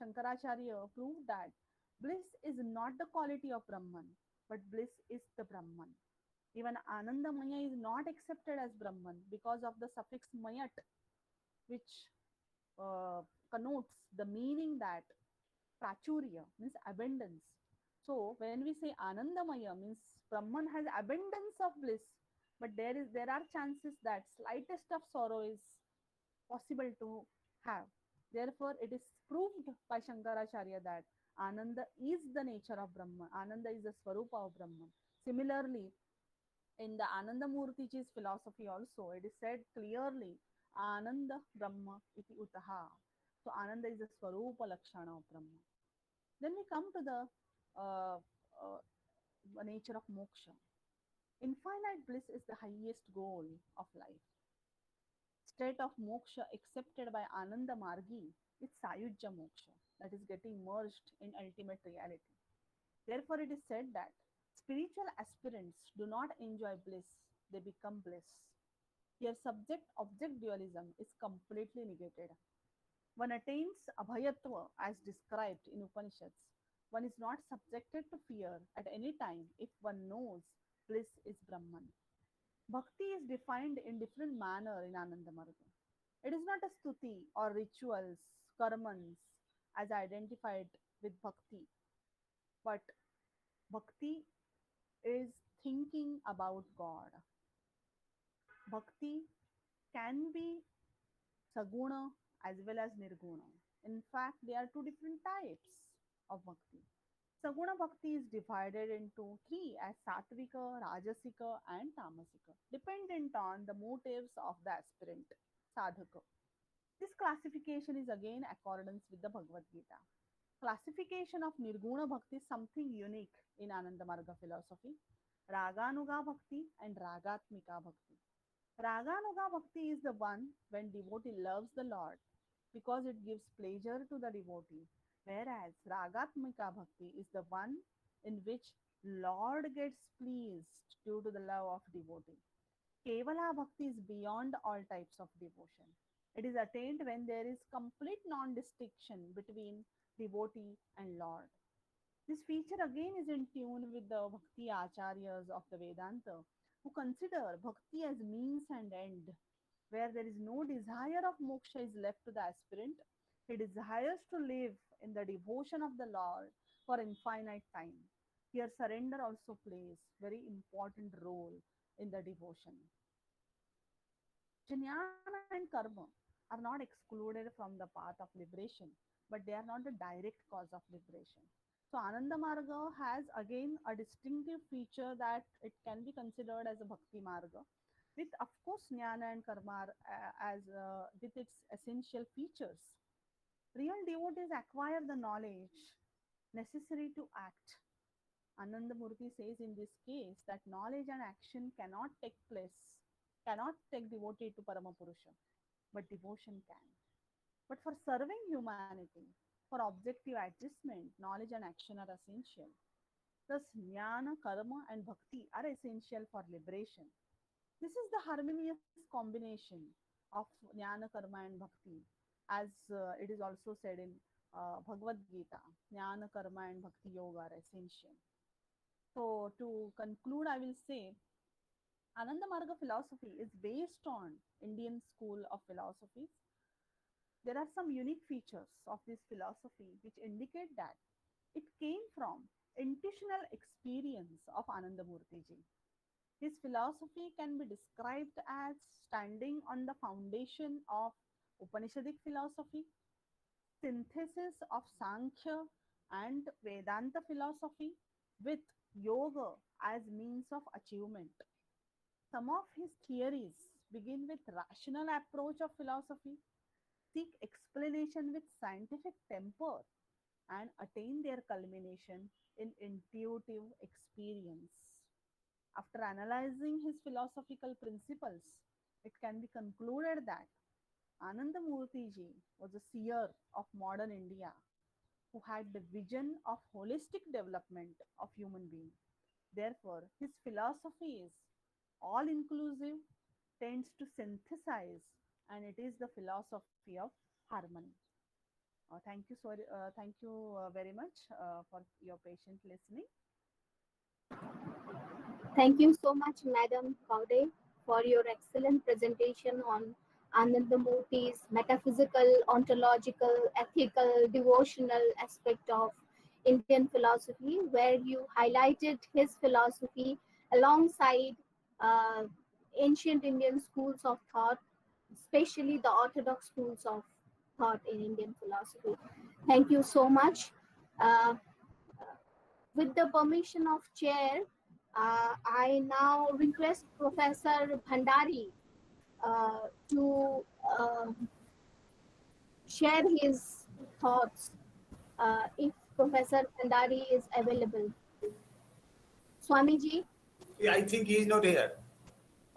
Shankaracharya proved that bliss is not the quality of Brahman, but bliss is the Brahman. Even Anandamaya is not accepted as Brahman because of the suffix mayat, which uh, connotes the meaning that prachurya means abundance. So when we say Anandamaya means Brahman has abundance of bliss, but there are chances that slightest of sorrow is possible to have. Therefore, it is proved by Shankaracharya that Ananda is the nature of Brahman. Ananda is the Swarupa of Brahman. Similarly, in the Anandamurtiji's philosophy also, it is said clearly, Ananda Brahma iti utaha. So Ananda is the Swarupa Lakshana of Brahma. Then we come to the uh, nature of moksha. Infinite bliss is the highest goal of life. State of moksha accepted by Ananda Margi is Sayujya moksha, that is getting merged in ultimate reality. Therefore, it is said that spiritual aspirants do not enjoy bliss, they become bliss. Here, subject object dualism is completely negated. One attains abhayatva as described in Upanishads. One is not subjected to fear at any time if one knows bliss is Brahman. Bhakti is defined in different manner in Anandamarga. It is not a stuti or rituals, karmans as identified with bhakti, but bhakti is thinking about God. Bhakti can be saguna as well as nirguna. In fact, there are two different types of bhakti. Saguna bhakti is divided into three as sattvika, rajasika, and tamasika, dependent on the motives of the aspirant, sadhaka. This classification is again accordance with the Bhagavad Gita. Classification of Nirguna Bhakti is something unique in Anandamarga philosophy. Raganuga Bhakti and Ragatmika Bhakti. Raganuga Bhakti is the one when devotee loves the Lord because it gives pleasure to the devotee, whereas Ragatmika Bhakti is the one in which Lord gets pleased due to the love of devotee. Kevala Bhakti is beyond all types of devotion. It is attained when there is complete non distinction between devotee and Lord. This feature again is in tune with the Bhakti Acharyas of the Vedanta, who consider Bhakti as means and end. Where there is no desire of moksha is left to the aspirant, he desires to live in the devotion of the Lord for infinite time. Here, surrender also plays very important role in the devotion. Jnana and karma are not excluded from the path of liberation, but they are not the direct cause of liberation. So Ananda Marga has again a distinctive feature that it can be considered as a Bhakti Marga, with of course Jnana and Karma as with its essential features. Real devotees acquire the knowledge necessary to act. Anandamurti says in this case that knowledge and action cannot take devotee to Paramapurusha, but devotion can. But for serving humanity, for objective adjustment, knowledge and action are essential. Thus, jnana, karma, and bhakti are essential for liberation. This is the harmonious combination of jnana, karma, and bhakti, as it is also said in Bhagavad Gita. Jnana, karma, and bhakti yoga are essential. So, to conclude, I will say Ananda Marga philosophy is based on Indian school of philosophy. There are some unique features of this philosophy which indicate that it came from intuitional experience of Anandamurtiji. His philosophy can be described as standing on the foundation of Upanishadic philosophy, synthesis of Sankhya and Vedanta philosophy with yoga as means of achievement. Some of his theories begin with rational approach of philosophy, seek explanation with scientific temper, and attain their culmination in intuitive experience. After analyzing his philosophical principles, it can be concluded that Anandamurtiji was a seer of modern India who had the vision of holistic development of human being. Therefore, his philosophy is all inclusive, tends to synthesize, and it is the philosophy of harmony. Thank you very much for your patient listening. Thank you so much, Madam Kaude, for your excellent presentation on Anandamurtijii metaphysical, ontological, ethical, devotional aspect of Indian philosophy, where you highlighted his philosophy alongside uh, ancient Indian schools of thought, especially the orthodox schools of thought in Indian philosophy. Thank you so much. Uh, with the permission of chair, I now request Professor Bhandari to share his thoughts if Professor Bhandari is available. Swamiji? Yeah, I think he is not here.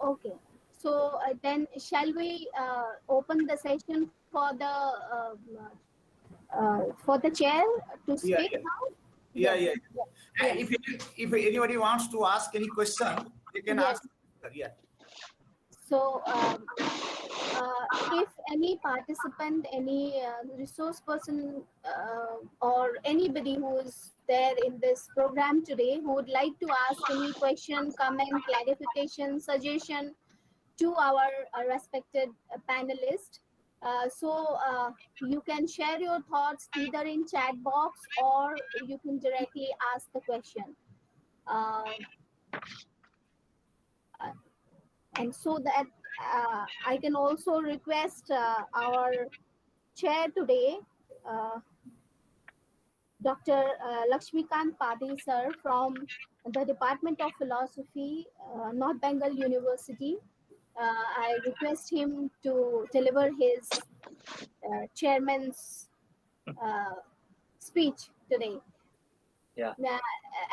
Okay. So then shall we open the session for the chair to speak now? Yeah. Yes. If anybody wants to ask any question, they can Yes. ask. Yeah. So if any participant, any resource person, or anybody who is there in this program today who would like to ask any question, comment, clarification, suggestion to our respected panelist, you can share your thoughts either in chat box or you can directly ask the question. Uh, and so that I can also request our chair today, Dr. Lakshmikant Padi sir from the Department of Philosophy, North Bengal University. I request him to deliver his chairman's speech today. Yeah.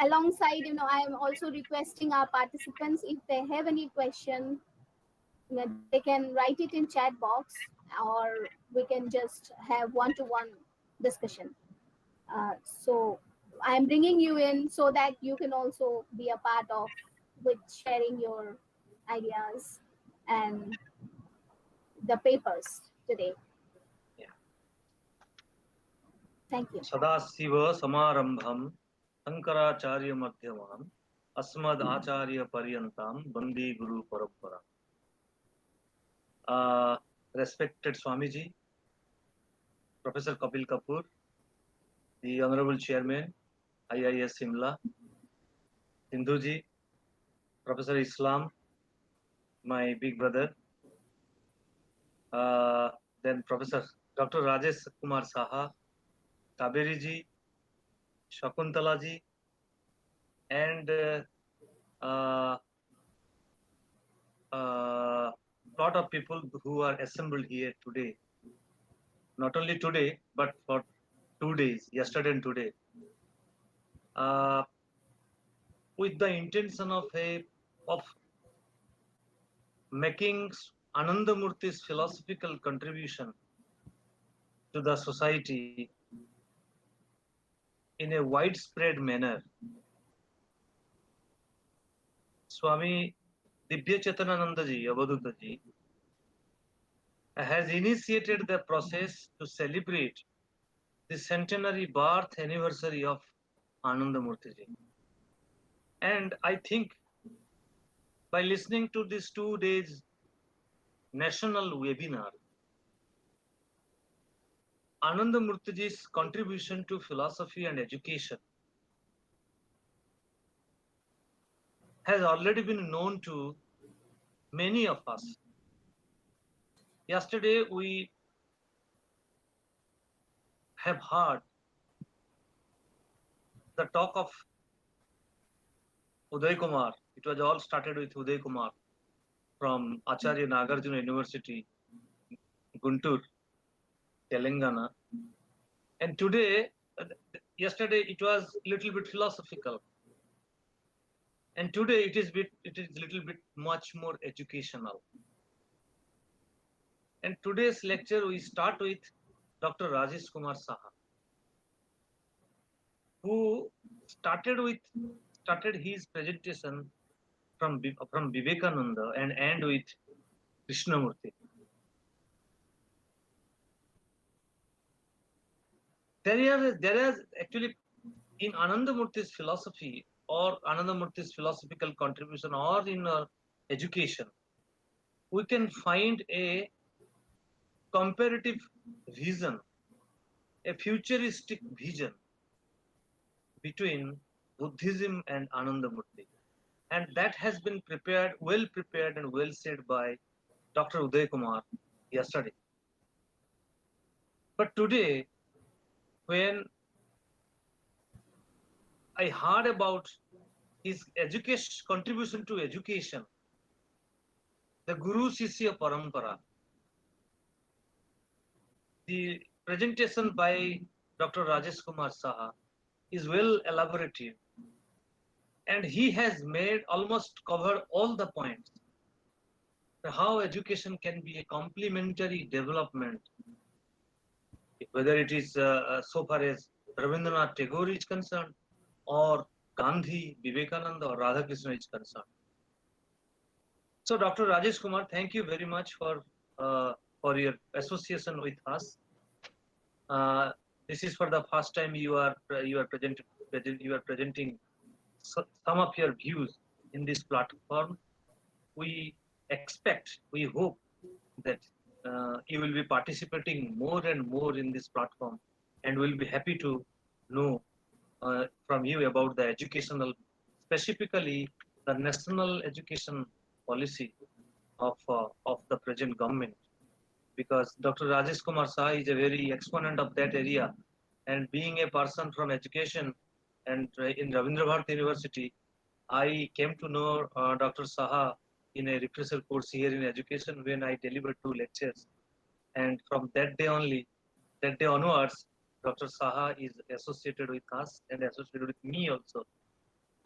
Alongside, I am also requesting our participants, if they have any question, they can write it in chat box, or we can just have one-to-one discussion. So I'm bringing you in so that you can also be a part of with sharing your ideas and the papers today. Yeah. Thank you. Sadasiva Samarambham Sankaracharya Madhyamam Asmad Acharya Paryantam Bandi Guru Parampara. Respected Swamiji, Professor Kapil Kapoor, the Honorable Chairman, IIS Simla, Sindhuji, Professor Islam, my big brother, then Professor Dr. Rajesh Kumar Saha, Kaberiji, Shakuntalaji, and lot of people who are assembled here today. Not only today, but for 2 days, yesterday and today, with the intention of making Anandamurti's philosophical contribution to the society in a widespread manner. Swami Divya Chetananandaji, Avadutaji, has initiated the process to celebrate the centenary birth anniversary of Anandamurtijii. And I think by listening to this 2 days national webinar, Anandamurtiji's contribution to philosophy and education has already been known to many of us. Yesterday, we have heard the talk of Uday Kumar. It was all started with Uday Kumar from Acharya Nagarjuna University, Guntur, Telangana. And today, yesterday, it was a little bit philosophical. And today it is little bit much more educational. And today's lecture we start with Dr. Rajesh Kumar Saha, who started his presentation from Vivekananda and end with Krishnamurti. there is actually in Anandamurti's philosophy or Anandamurti's philosophical contribution or in education, we can find a comparative vision, a futuristic vision between Buddhism and Anandamurti. And that has been well prepared and well said by Dr. Uday Kumar yesterday. But today, when I heard about his contribution to education, the Guru Sishya Parampara, the presentation by Dr. Rajesh Kumar Saha is well elaborative, and he has almost covered all the points. How education can be a complementary development, whether it is so far as Rabindranath Tagore is concerned, or Gandhi, Vivekananda, or Radhakrishna is concerned. So, Dr. Rajesh Kumar, thank you very much for your association with us. This is for the first time you are presenting some of your views in this platform. We hope that you will be participating more and more in this platform, and we'll be happy to know from you about the educational, specifically the national education policy of the present government, because Dr. Rajesh Kumar Saha is a very exponent of that area, and being a person from education and in Ravindra Bharati University, I came to know Dr. Saha in a refresher course here in education when I delivered 2 lectures, and from that day onwards, Dr. Saha is associated with us and associated with me also.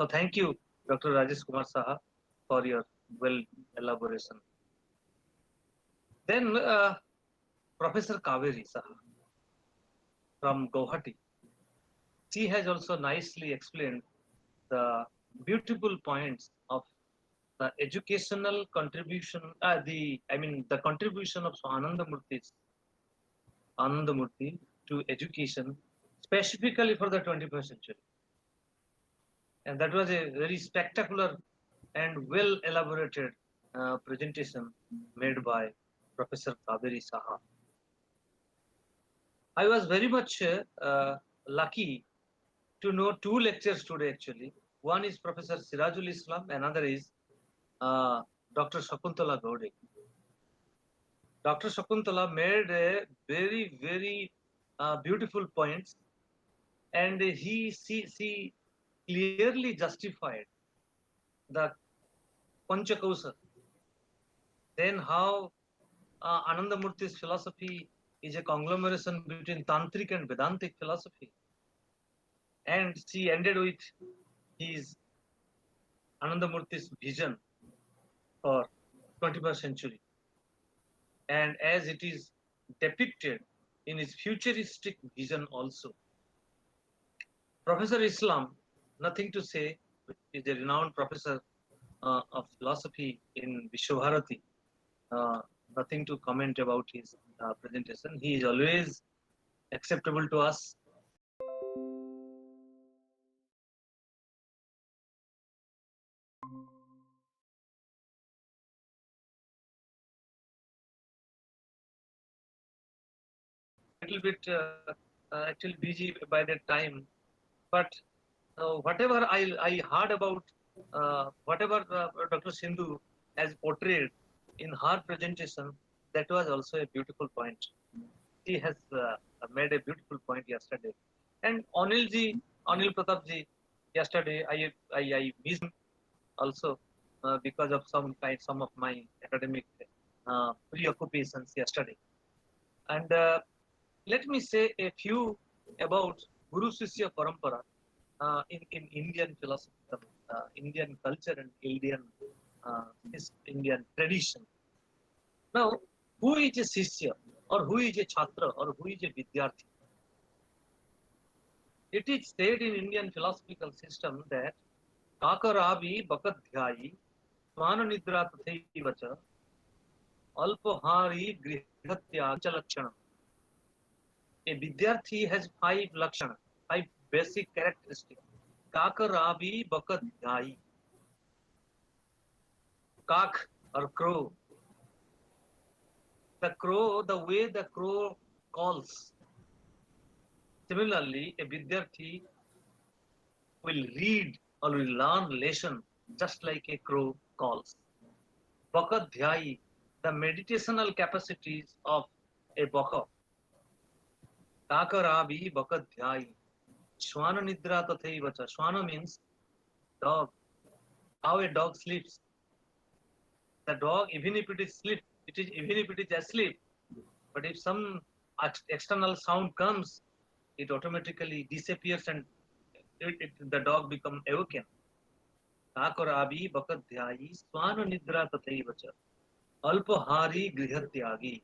So thank you, Dr. Rajesh Kumar Saha, for your well elaboration. Then Professor Kaveri Saha from Guwahati, she has also nicely explained the beautiful points of the educational contribution, the contribution of Anandamurti to education, specifically for the 21st century. And that was a very spectacular and well elaborated presentation made by Professor Kaveri Saha. I was very much lucky to know 2 lectures today actually. One is Professor Sirajul Islam, another is Dr. Shakuntala Gowde. Dr. Shakuntala made a very, very beautiful points, and she clearly justified the Panchakosha. Then how Anandamurti's philosophy is a conglomeration between Tantric and Vedantic philosophy. And she ended with his Anandamurti's vision for 21st century. And as it is depicted in his futuristic vision also. Professor Islam, nothing to say, is a renowned professor of philosophy in Vishwabharati. Nothing to comment about his presentation. He is always acceptable to us. A little bit actually busy by that time, but whatever I heard about, whatever Dr. Sindhu has portrayed in her presentation, that was also a beautiful point. She has made a beautiful point yesterday. And Anil Pratapji, yesterday I missed him also because of some of my academic preoccupations yesterday. And let me say a few about Guru Sishya Parampara in Indian philosophy, Indian culture and Indian tradition. Now, who is a Sishya, or who is a Chhatra, or who is a Vidyarthi? It is said in Indian philosophical system that Kakaravi Bakadhyayi Swana Nidra Tathaivacha Alpahari Grihatya Chalakshana. a Vidyarthi has 5 lakshana, 5 basic characteristics. Kakarabi Bakadhyai. Kak or crow. The crow, the way the crow calls. Similarly, a Vidyarthi will read or will learn lesson just like a crow calls. Bakadhyai, the meditational capacities of a baka. Kakarabi Bakadhyai. Shwana Nidra Tathaivacha. Shwana means dog. How a dog sleeps. The dog, even if it is asleep, but if some external sound comes, it automatically disappears and the dog becomes awakened. Kakarabi Bakadhyai Swana Nidra Tathaivacha. Alpahari Grihatyagi.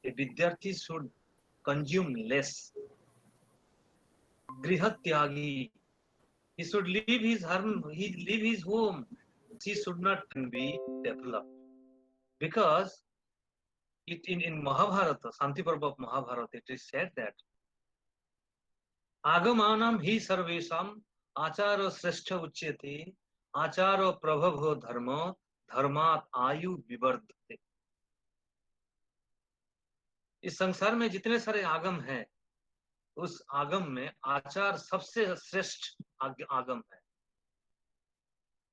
A Vidyarthi should consume less. Grihatyagi. He should leave his home. He should not be developed. Because in Mahabharata, Santi Parva of Mahabharata, it is said that Agamanam hi sarvesham acharo sreshta uchyate acharo prabhabho dharma धर्मात आयु विवर्धते. इस संसार में जितने सारे आगम हैं, उस आगम में आचार सबसे श्रेष्ठ आगम है.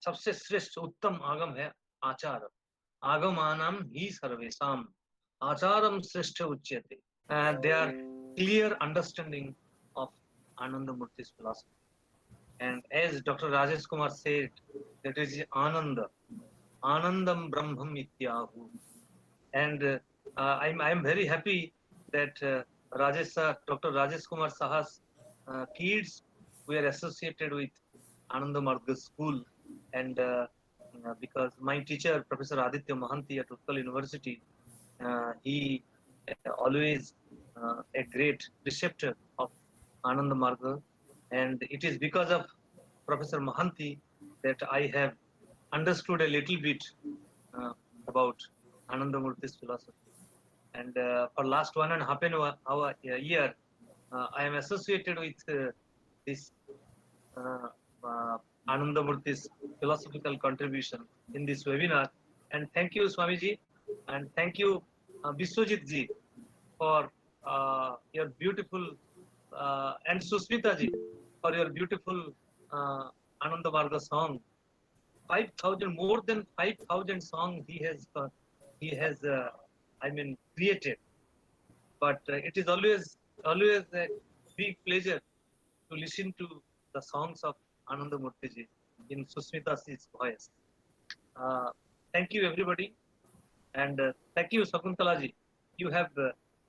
सबसे श्रेष्ठ उत्तम आगम है आचार. आगमानाम ही सर्वेशाम आचारम श्रेष्ठ उच्यते. And they are clear understanding of Anandamurtijii philosophy. And as Dr. Rajesh Kumar said, that is Ananda. Anandam Brahmam Ityahu. And I'm very happy that Dr. Rajesh Kumar Saha's kids were associated with Anandamurtijii school. And because my teacher, Professor Aditya Mahanti at Utkal University, he always a great preceptor of Anandamurtijii. And it is because of Professor Mahanti that I have understood a little bit about Anandamurtijii philosophy. And for last 1.5 year, I am associated with this Anandamurtijii philosophical contribution in this webinar. And thank you, Swamiji, and thank you, Biswajit ji, for your beautiful, and Susmita ji, for your beautiful Anandamurtijii song. 5,000, more than 5,000 songs he has created. But it is always a big pleasure to listen to the songs of Anandamurtijii in Susmita's voice. Thank you, everybody, and thank you, Sakuntalaji. You have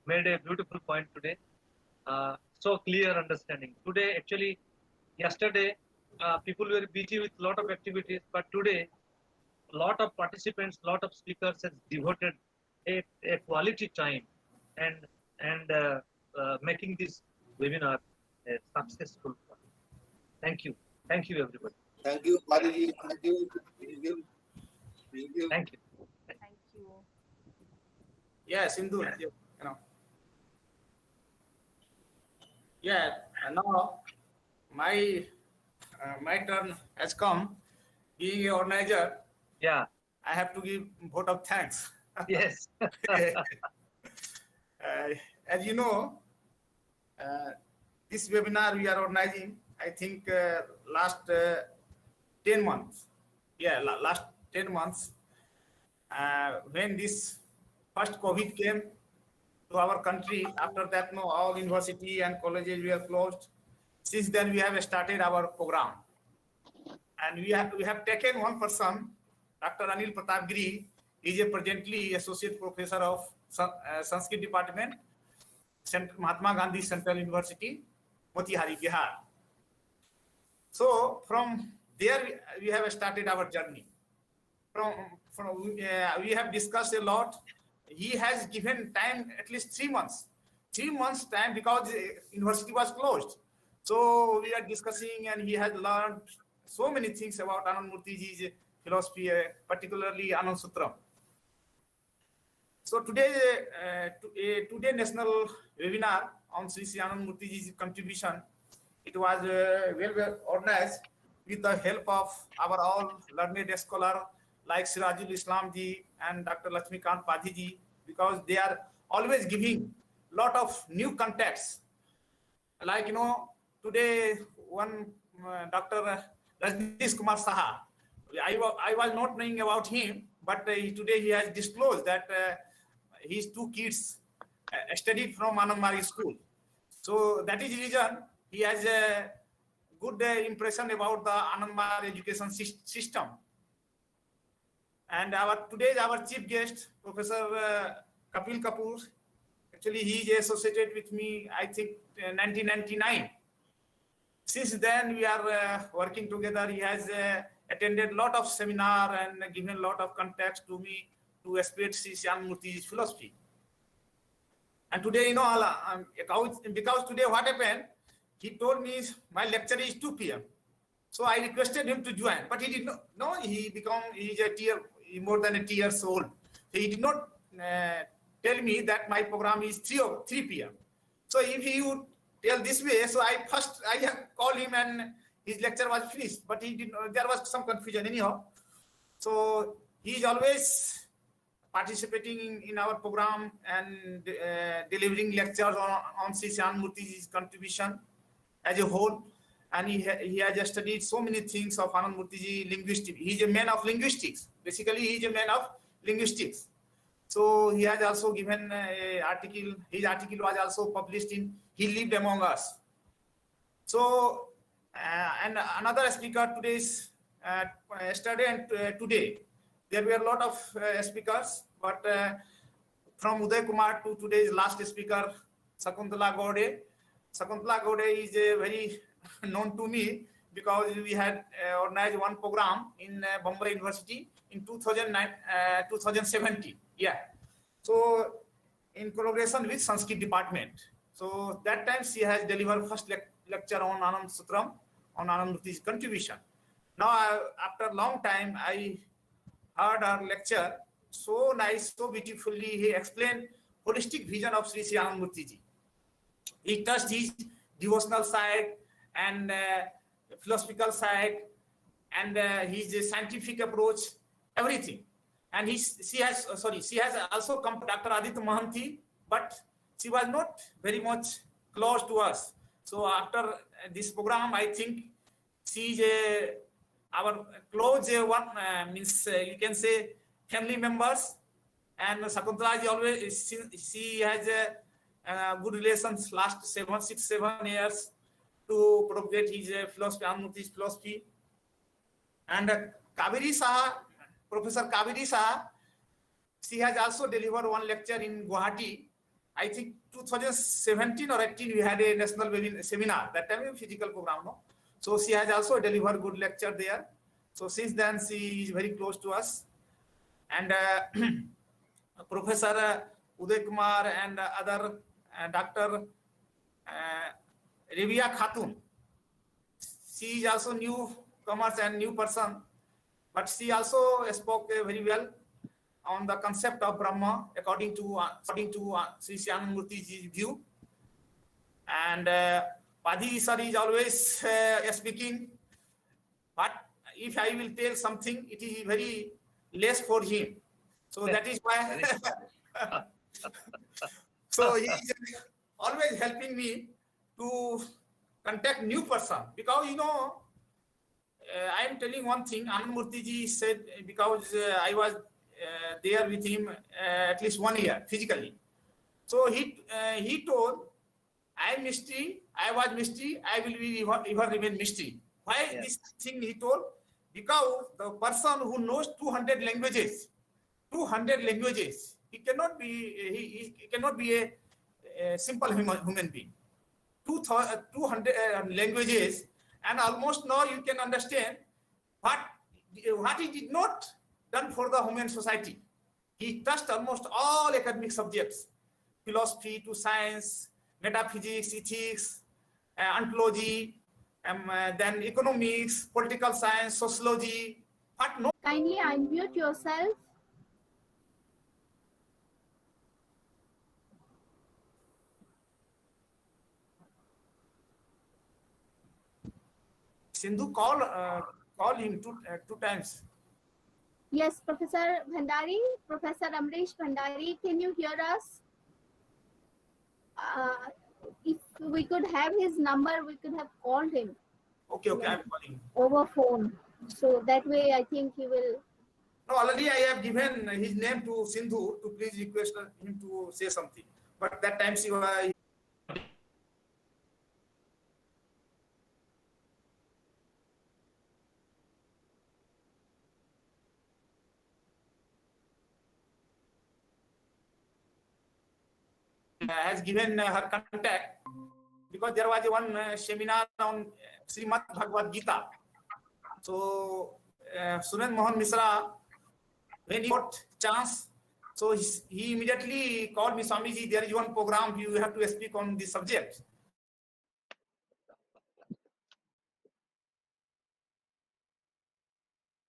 made a beautiful point today. So clear understanding. Today, actually, yesterday, people were busy with a lot of activities, but today, a lot of participants, a lot of speakers has devoted a quality time and making this webinar a successful one. Thank you, everybody. Thank you, Padiji. Thank you. Thank you. Thank you. Yeah, Sindhu. Yeah, now my turn has come. Being an organizer, Yeah. I have to give vote of thanks. Yes. As you know, this webinar we are organizing, I think last 10 months. Yeah, last 10 months. When this first COVID came to our country, after that, no, all university and colleges were closed. Since then, we have started our program. And we have taken one person, Dr. Anil Pratapgiri, is a presently associate professor of Sanskrit department, Mahatma Gandhi Central University, Motihari, Bihar. So from there, we have started our journey. We have discussed a lot. He has given time at least 3 months. 3 months time because the university was closed. So we are discussing, and he has learned so many things about Anandamurtiji's philosophy, particularly Anand Sutram. So today, today national webinar on Sri Anandamurtiji's contribution, it was well organized with the help of our all learned scholar like Sirajul Islam ji and Dr. Lakshmikant Padhi ji, because they are always giving lot of new contexts. Like, you know, today one Dr. Rajneesh Kumar Saha, I was not knowing about him, but today he has disclosed that his two kids studied from Anandamurtijii school. So that is the reason he has a good impression about the Anandamurtijii education system. And today our chief guest, Professor Kapil Kapoor, actually he is associated with me, I think, 1999. Since then we are working together. He has attended a lot of seminar and given a lot of context to me to spread Sri Anandamurtiji's philosophy. And today, you know, because today what happened, he told me my lecture is 2 p.m. So I requested him to join, but he did not. No, he's more than 80 years old. So he did not tell me that my program is 3 p.m. So if he would tell this way, so I called him and his lecture was finished, but he did not, there was some confusion anyhow. So he is always participating in our program and delivering lectures on Sri Anandamurtiji's contribution as a whole. And he has studied so many things of Anandamurtijii linguistics. He is a man of linguistics. Basically, he is a man of linguistics. So he has also given an article. His article was also published in He Lived Among Us. So, and another speaker today's yesterday and today, there were a lot of speakers, but from Uday Kumar to today's last speaker, Sakuntala Gaude. Sakuntala Gaude is very known to me because we had organized one program in Bombay University in 2017. Yeah. So in collaboration with Sanskrit department. So that time she has delivered first lecture on Anand Sutram, on Anandamurtiji's contribution. Now after a long time, I heard her lecture. So nice, so beautifully he explained holistic vision of Sri Anandamurtijii. He touched his devotional side and philosophical side and his scientific approach, everything. And she has also come to Dr. Aditya Mohanty, but she was not very much close to us. So after this program, I think she is our close one, means you can say family members. And Sakuntala ji always, she has good relations last 6-7 years to propagate his philosophy, Anandamurti's philosophy. And Kaveri Saha, Professor Kaveri Saha, she has also delivered one lecture in Guwahati. I think 2017 or 18 we had a national seminar. That time a physical program, no? So she has also delivered good lecture there. So since then she is very close to us. And Professor Uday Kumar and other Dr. Revia Khatun. She is also newcomers and new person, but she also spoke very well on the concept of Brahma according to Sri Anandamurtiji's view. And Padhi sir is always speaking, but if I will tell something, it is very less for him. So that is why. So he is always helping me to contact new person, because you know I am telling one thing. Anandamurtijii said, because I was there with him at least 1 year physically. So he told, I am mystery, I was mystery, I will be ever remain mystery. Why this thing he told? Because the person who knows 200 languages, he cannot be a simple human being. 200 languages, and almost now you can understand what he did not done for the human society. He touched almost all academic subjects, philosophy to science, metaphysics, ethics, ontology, then economics, political science, sociology. But no. Kindly unmute yourself. Sindhu call him two times. Yes, Professor Bhandari, Professor Amrish Bhandari, can you hear us? If we could have his number, we could have called him. Okay, I'm calling. Over phone. So that way, I think he will. No, already I have given his name to Sindhu to please request him to say something. But that time she was. Has given her contact because there was one seminar on Srimad Bhagavad Gita. So Suren Mohan Misra, when he got chance, so he immediately called me, Swamiji, there is one program, you have to speak on this subject.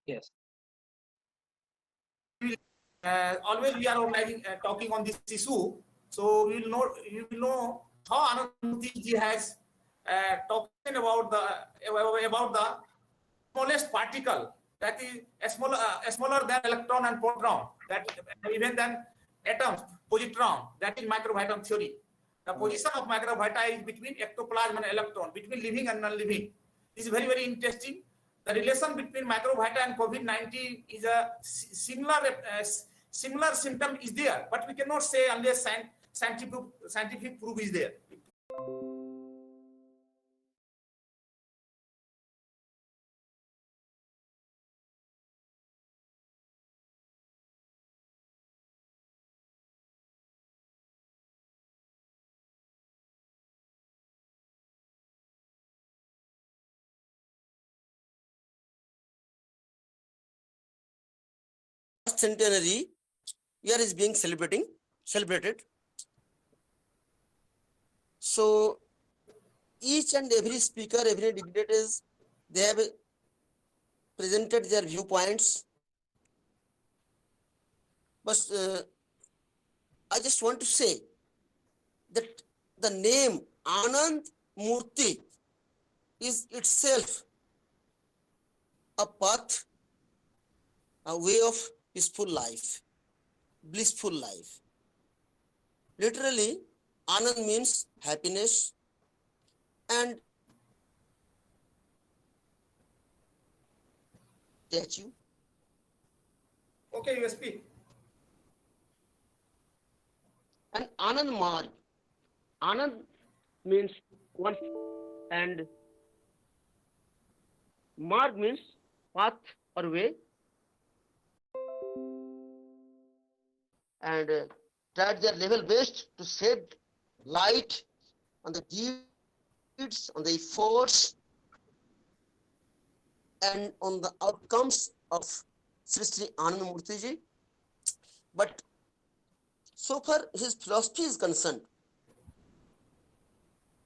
Yes. Always we are organizing, talking on this issue. So you will know how Anandamurtijii has talking about the smallest particle that is smaller than electron and proton, that even than atoms, positron, that is microvita theory. The position of microvita is between ectoplasm and electron, between living and non-living. This is very, very interesting. The relation between microvita and COVID-19 is a similar symptom is there, but we cannot say unless scientific proof is there. Centenary year is being celebrated. So each and every speaker, every dignitaries, they have presented their viewpoints. But I just want to say that the name Anandamurti is itself a path, a way of peaceful life, blissful life. Literally, Anand means happiness, and statue. Okay, you speak. And Anand Marg. Anand means one, and Marg means path or way. And tried their level best to shed light on the deeds, on the efforts, and on the outcomes of Sri Anandamurtijii. But so far his philosophy is concerned,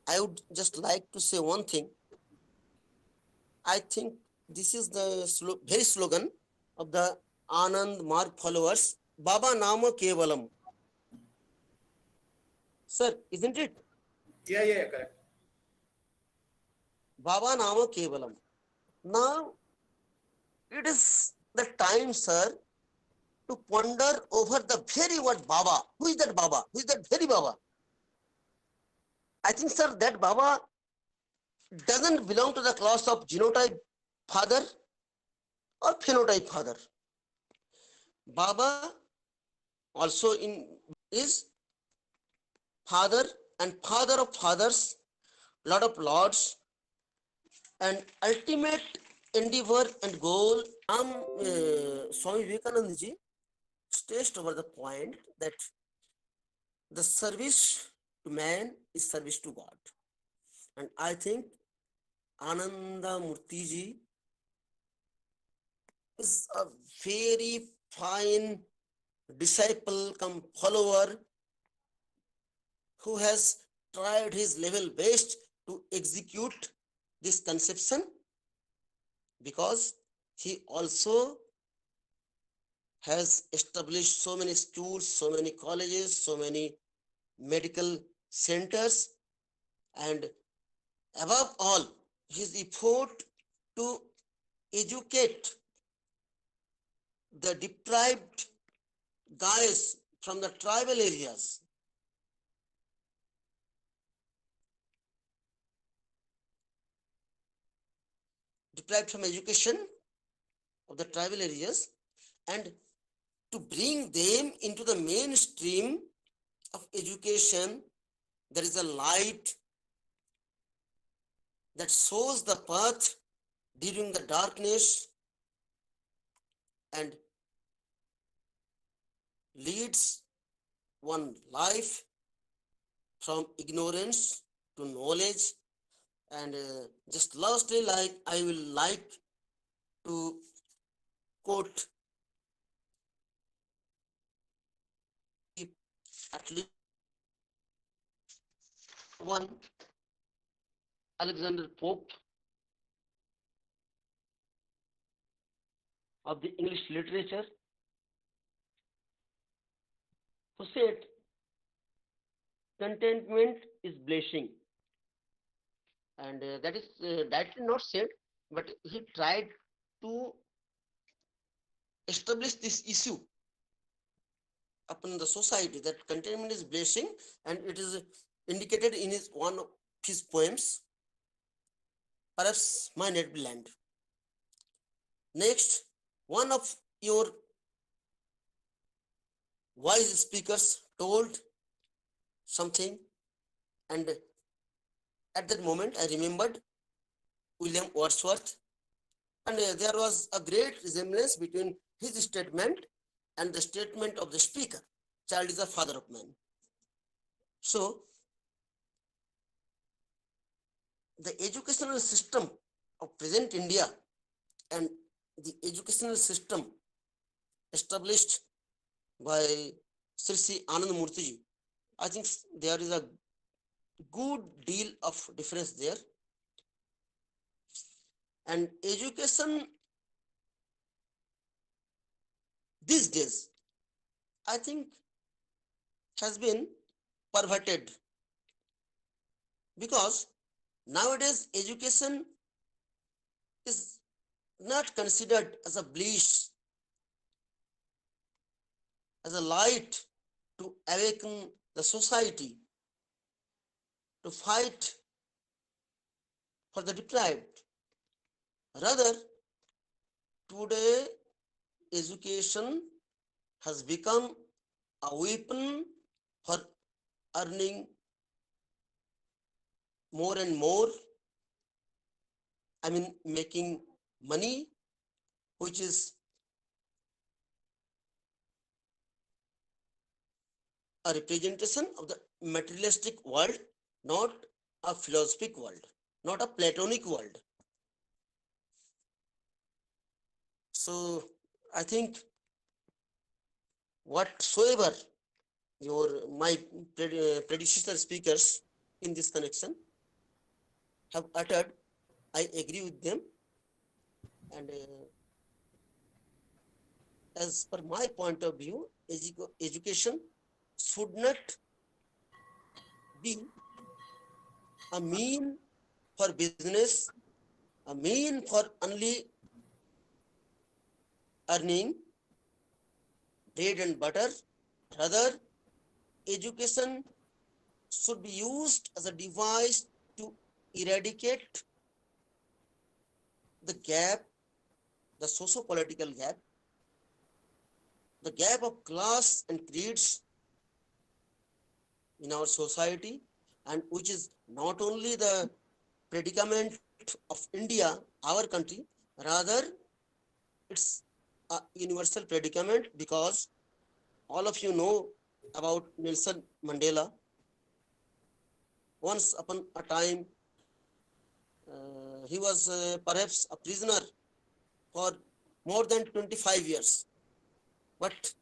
I would just like to say one thing. I think this is the very slogan of the Anand Marg followers, Baba Nama Kevalam. Sir, isn't it? Yeah, correct. Baba Nama Kevalam. Now, it is the time, sir, to ponder over the very word Baba. Who is that Baba? Who is that very Baba? I think, sir, that Baba doesn't belong to the class of genotype father or phenotype father. Baba also is father and father of fathers, Lord of lords, and ultimate endeavor and goal. Swami Vivekananda stressed over the point that the service to man is service to God. And I think Anandamurtijii is a very fine disciple come follower who has tried his level best to execute this conception, because he also has established so many schools, so many colleges, so many medical centers, and above all, his effort to educate the deprived guys from the tribal areas. Deprived from education of the tribal areas, and to bring them into the mainstream of education. There is a light that shows the path during the darkness and leads one life from ignorance to knowledge. And just lastly, I will like to quote at least one Alexander Pope of the English literature, who said, contentment is blessing. And that is directly not said, but he tried to establish this issue upon the society, that contentment is blessing, and it is indicated in one of his poems, perhaps my native land. Next, one of your wise speakers told something, and at that moment I remembered William Wordsworth, and there was a great resemblance between his statement and the statement of the speaker. Child is the father of man. So the educational system of present India and the educational system established by Sri Anandamurtijii, I think there is a good deal of difference there. And education these days, I think, has been perverted, because nowadays education is not considered as a bliss, as a light to awaken the society, to fight for the deprived. Rather, today education has become a weapon for earning more and more, making money, which is a representation of the materialistic world, not a philosophic world, not a Platonic world. So I think whatsoever my predecessor speakers in this connection have uttered, I agree with them. And as per my point of view, education should not be a mean for business, a mean for only earning bread and butter. Rather, education should be used as a device to eradicate the gap, the socio-political gap, the gap of class and creeds in our society, and which is not only the predicament of India, our country, rather it's a universal predicament, because all of you know about Nelson Mandela. Once upon a time, he was perhaps a prisoner for more than 25 years, but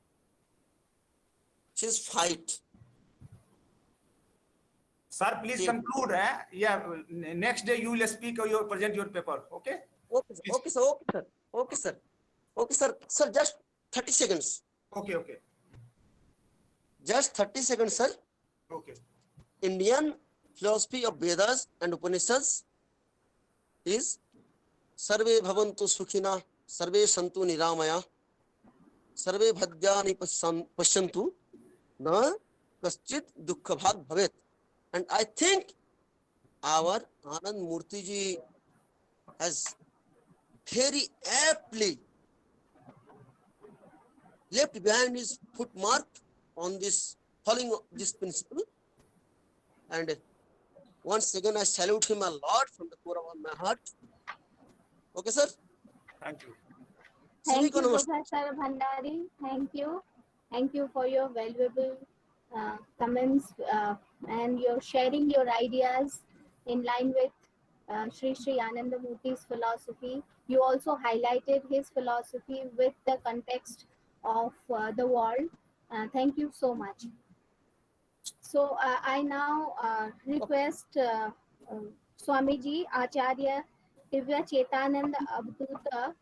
his fight. Sir, please conclude. Yeah, next day you will speak or you present your paper. Okay. Okay, sir. Sir, just 30 seconds. Okay. Just 30 seconds, sir. Okay. Indian philosophy of Vedas and Upanishads is सर्वे भवन्तु सुखिनः, सर्वे सन्तु निरामया, सर्वे भद्राणि पश्यन्तु, न कश्चित् दुःखभाग् भवेत्. And I think our Anandamurtijii has very aptly left behind his footmark on this, following this principle. And once again, I salute him a lot from the core of my heart. Okay, sir? Thank you. Thank you, Professor Bhandari. Thank you. Thank you for your valuable comments and your sharing your ideas in line with Sri Anandamurti's philosophy. You also highlighted his philosophy with the context of the world. Thank you so much. So I now request Swamiji Acharya Divya Chetanand Abduta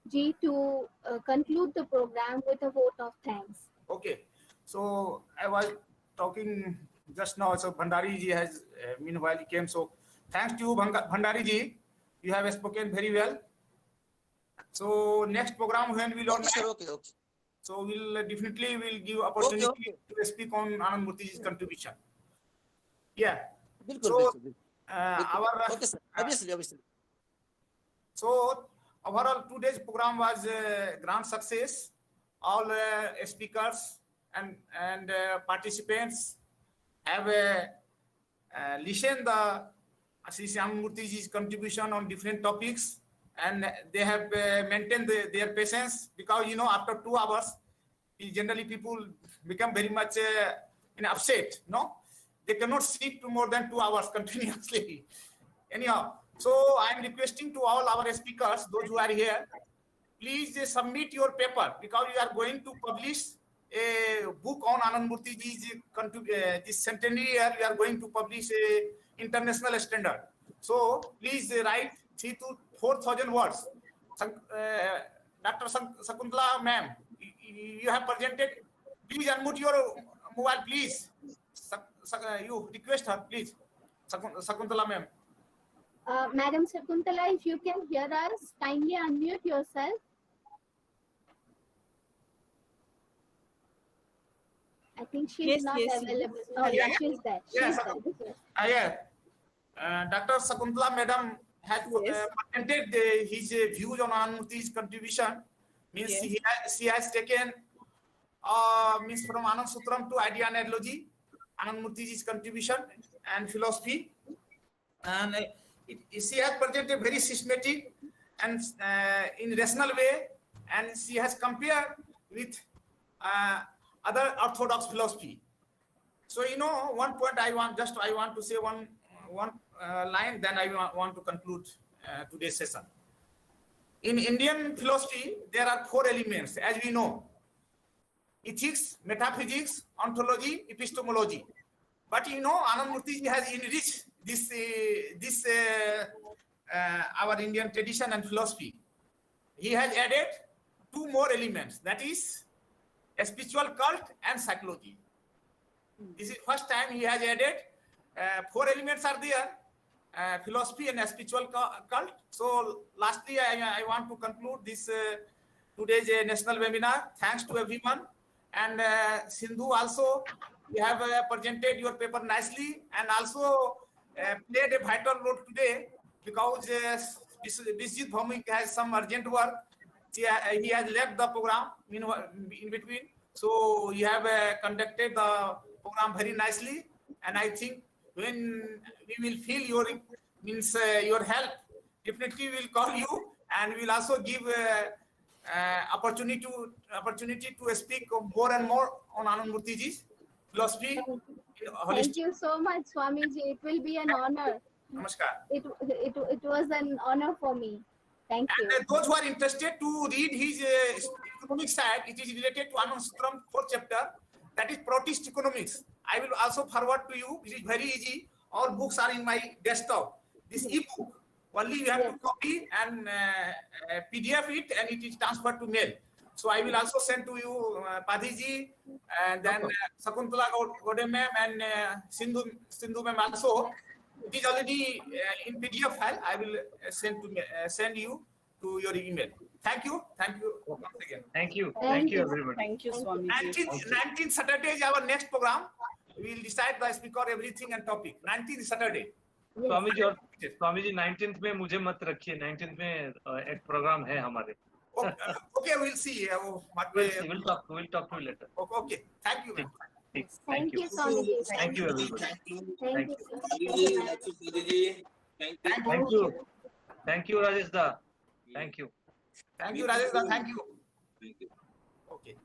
Ji to conclude the program with a vote of thanks. Okay. So I was talking just now. So Bhandari ji has meanwhile he came. So thanks to you, Bhandari ji. You have spoken very well. So next program when we'll Okay, sir, okay. So we'll definitely give opportunity to speak on Anandamurtiji's contribution. Yeah. So our okay, sir. Obviously. So overall today's program was grand success. All speakers and participants have listened the Sri Anandamurtiji's contribution on different topics, and they have maintained their patience, because after 2 hours generally people become very much upset. No, they cannot sit to more than 2 hours continuously. Anyhow, so I am requesting to all our speakers, those who are here, please submit your paper, because we are going to publish a book on Anandamurtiji's this centenary year. We are going to publish a international standard. So please write 3,000 to 4,000 words. Dr. Sakuntala ma'am, you have presented. Please unmute your mobile, please. You request her, please. Sakuntala ma'am. Madam Sakuntala, if you can hear us, kindly unmute yourself. I think she's not available. Oh, yeah, she's there. She's there. Dr. Sakuntala madam has presented his views on Anandamurtiji's contribution. Means she has taken means from Anand Sutram to idea analogy, Anandamurtiji's contribution and philosophy, and she has presented very systematic and in rational way, and she has compared with other orthodox philosophy. So one point I want to say one line, then I want to conclude today's session. In Indian philosophy, there are 4 elements, as we know: ethics, metaphysics, ontology, epistemology. But Anandamurtiji has enriched this our Indian tradition and philosophy. He has added 2 more elements, that is a spiritual cult and psychology. This is first time he has added 4 elements are there, philosophy and a spiritual cult. So lastly, I want to conclude this today's national webinar. Thanks to everyone. And Sindhu also, you have presented your paper nicely, and also played a vital role today, because Bisjit Bhaumik has some urgent work. He has left the program in between. So you have conducted the program very nicely, and I think when we will feel your help, definitely we will call you, and we will also give opportunity to speak more and more on Anandamurtiji's philosophy. Thank you so much, Swamiji. It will be an honor. Namaskar. It was an honor for me. Thank you. And those who are interested to read his economic side, it is related to Anand Sutram 4th chapter, that is protist economics. I will also forward to you. It is very easy. All books are in my desktop. This e-book, only you have to copy and PDF it, and it is transferred to mail. So I will also send to you Padhiji, and then Sakuntala Gode ma'am and Sindhu ma'am also. It is already in PDF file. I will send you to your email. Thank you once again. Thank you, Thank you. everybody. Thank you, Swami. 19th Saturday is our next program. We will decide by speaker everything and topic. 19th Saturday. Swami ji, और Swami ji 19th में मुझे मत रखिए, 19th में एक programme है हमारे. Okay, we'll see. We'll talk to you later. Okay. Thank you, ma'am. Thank you, Swamiji. Thank you, everybody. Thank you, sir. Thank you. Thank you, Rajesh da. Thank you. Thank you, Rajesh. Thank you. Okay.